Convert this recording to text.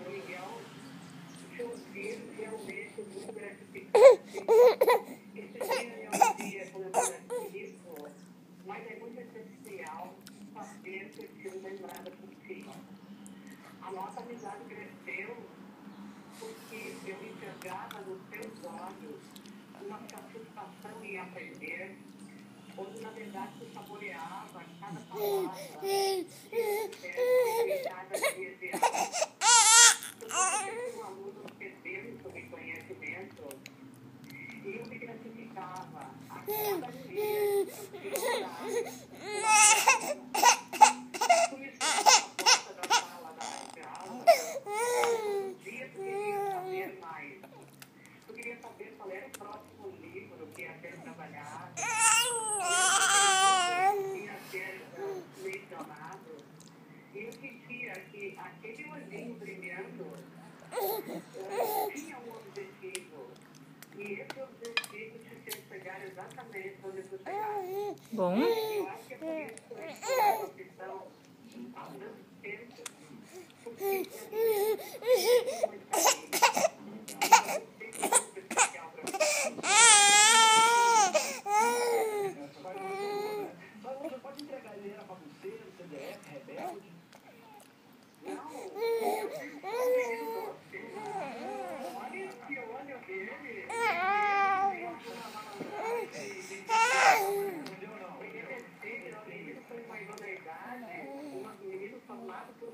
Miguel, chover realmente muito gratificante. Esse dia é um dia comemorativo, mas é muito essencial saber que eu tiro lembrada por ti. A nossa amizade cresceu porque eu enxergava nos teus olhos uma satisfação em aprender, onde na verdade tu saboreava cada palavra, cada dia. Eu sempre fui um aluno sedento de conhecimento e eu me gratificava a cada dia que eu estudava. Conhecendo a porta da sala de aula, um dia tu queria saber mais. Tu queria saber qual era o próximo livro que ia ser trabalhado, que ia ser mencionado. E eu sentia que aquele olhinho brilhando tinha um objetivo. E esse objetivo te fez chegar exatamente onde tu chegaste. Bom. Eu acho que é por isso que eu estou na profissão há tanto tempo. Porque eu tenho muito carinho. Eu sei que é muito especial para mim. Mas você pode entregar ele, era bagunceiro, CDF, rebelde? Não, eu tenho olha que olho dele. Ele foi uma idoneidade, um menino formado por